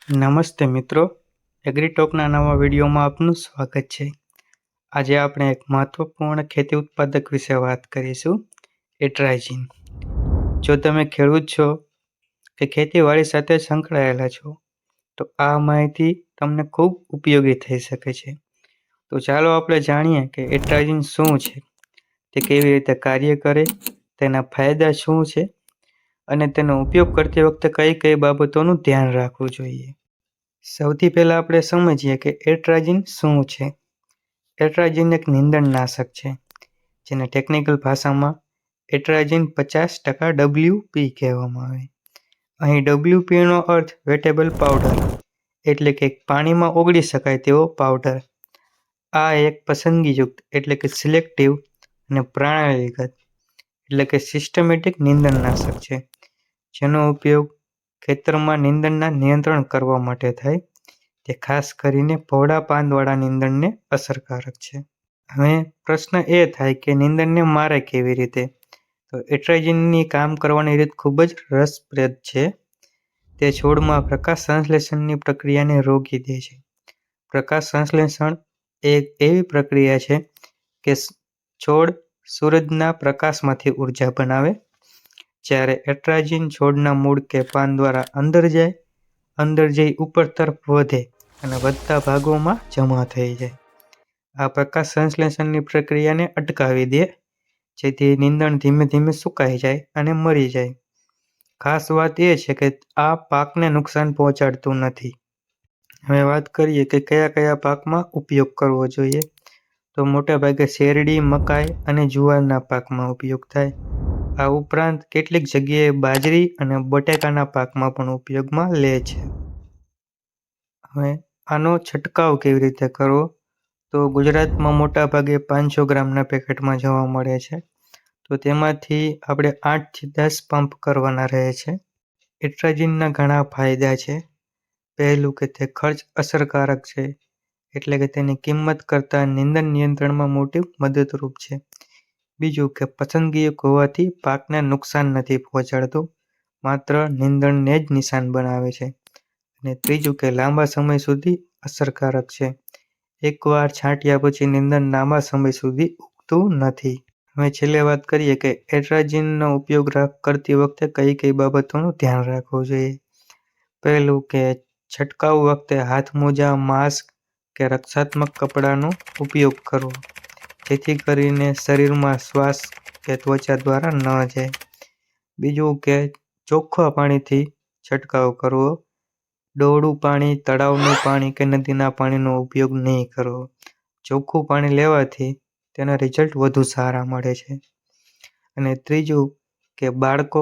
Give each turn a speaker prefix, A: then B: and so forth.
A: નમસ્તે મિત્રો, એગ્રીટોકના નવા વિડીયોમાં આપનું સ્વાગત છે. આજે આપણે એક મહત્વપૂર્ણ ખેતી ઉત્પાદક વિશે વાત કરીશું, એટ્રાઇઝિન. જો તમે ખેડૂત છો કે ખેતીવાડી સાથે સંકળાયેલા છો, તો આ માહિતી તમને ખૂબ ઉપયોગી થઈ શકે છે. તો ચાલો આપણે જાણીએ કે એટ્રાઇઝિન શું છે, તે કેવી રીતે કાર્ય કરે, તેના ફાયદા શું છે અને તેનો ઉપયોગ કરતી વખતે કઈ કઈ બાબતોનું ધ્યાન રાખવું જોઈએ. સૌથી પહેલા આપણે સમજીએ કે એટ્રાઇઝિન શું છે. એટ્રાઇઝિન એક નીંદણનાશક છે, જેને ટેકનિકલ ભાષામાં એટ્રાઇઝિન 50% WP કહેવામાં આવે. અહીં WP નો અર્થ વેટેબલ પાવડર, એટલે કે પાણીમાં ઓગળી શકાય તેવો પાવડર. આ એક પસંદગીયુક્ત એટલે કે સિલેક્ટિવ અને પ્રણાલીગત એટલે કે સિસ્ટમેટિક નીંદણનાશક છે, જેનો ઉપયોગ ખેતરમાં નીંદણના નિયંત્રણ કરવા માટે થાય. તે ખાસ કરીને પહોળા પાંદવાળા નીંદણને અસરકારક છે. હવે પ્રશ્ન એ થાય કે નીંદણને મારે કેવી રીતે? તો એટ્રાઇઝિનની કામ કરવાની રીત ખૂબ જ રસપ્રદ છે. તે છોડમાં પ્રકાશ સંશ્લેષણની પ્રક્રિયાને રોકી દે છે. પ્રકાશ સંશ્લેષણ એ એવી પ્રક્રિયા છે કે છોડ સૂરજના પ્રકાશમાંથી ઉર્જા બનાવે. જ્યારે એટ્રાઇઝિન છોડના મૂળ કે પાન દ્વારા અંદર જઈ ઉપર તરફ વધે અને વધતા ભાગોમાં જમા થઈ જાય. આ પ્રકાશ સંશ્લેષણની પ્રક્રિયાને અટકાવી દે, જેથી નીંદણ ધીમે ધીમે સુકાઈ જાય અને મરી જાય. ખાસ વાત એ છે કે આ પાકને નુકસાન પહોંચાડતું નથી. હવે વાત કરીએ કે કયા કયા પાકમાં ઉપયોગ કરવો જોઈએ. તો મોટા ભાગે શેરડી, મકાઈ અને જુવારના પાકમાં ઉપયોગ થાય. આ ઉપરાંત કેટલીક જગ્યાએ બાજરી અને બટાકાના પાકમાં પણ ઉપયોગમાં લે છે. હવે આનો છંટકાવ કેવી રીતે કરવો? તો ગુજરાતમાં મોટા ભાગે 500 ગ્રામના પેકેટમાં જોવા મળે છે. તો તેમાંથી આપણે 8 થી 10 પંપ કરવાના રહે છે. એટ્રાઇઝિનના ઘણા ફાયદા છે. પહેલું કે તે ખર્ચ અસરકારક છે, એટલે કે તેની કિંમત કરતાં નીંદણ નિયંત્રણમાં મોટી મદદરૂપ છે. બીજું કે પસંદગીયુક્ત હોવાથી પાકને નુકસાન નથી પહોંચાડતું, માત્ર નીંદણને જ નિશાન બનાવે છે. અને ત્રીજું કે લાંબા સમય સુધી અસરકારક છે. એકવાર છાંટ્યા પછી નીંદણ લાંબા સમય સુધી ઉગતું નથી. હવે છેલ્લે વાત કરીએ કે એટ્રાઇઝિનનો ઉપયોગ કરતી વખતે કઈ કઈ બાબતોનું ધ્યાન રાખવું જોઈએ. પહેલું કે છંટકાવ વખતે હાથ મોજા, માસ્ક કે રક્ષાત્મક કપડાનો ઉપયોગ કરવો, જેથી કરીને શરીરમાં શ્વાસ કે ત્વચા દ્વારા ન જાય. બીજું કે ચોખ્ખા પાણીથી છંટકાવ કરવો. ડોળું પાણી, તળાવનું પાણી કે નદીના પાણીનો ઉપયોગ નહીં કરવો. ચોખ્ખું પાણી લેવાથી તેના રિઝલ્ટ વધુ સારા મળે છે. અને ત્રીજું કે બાળકો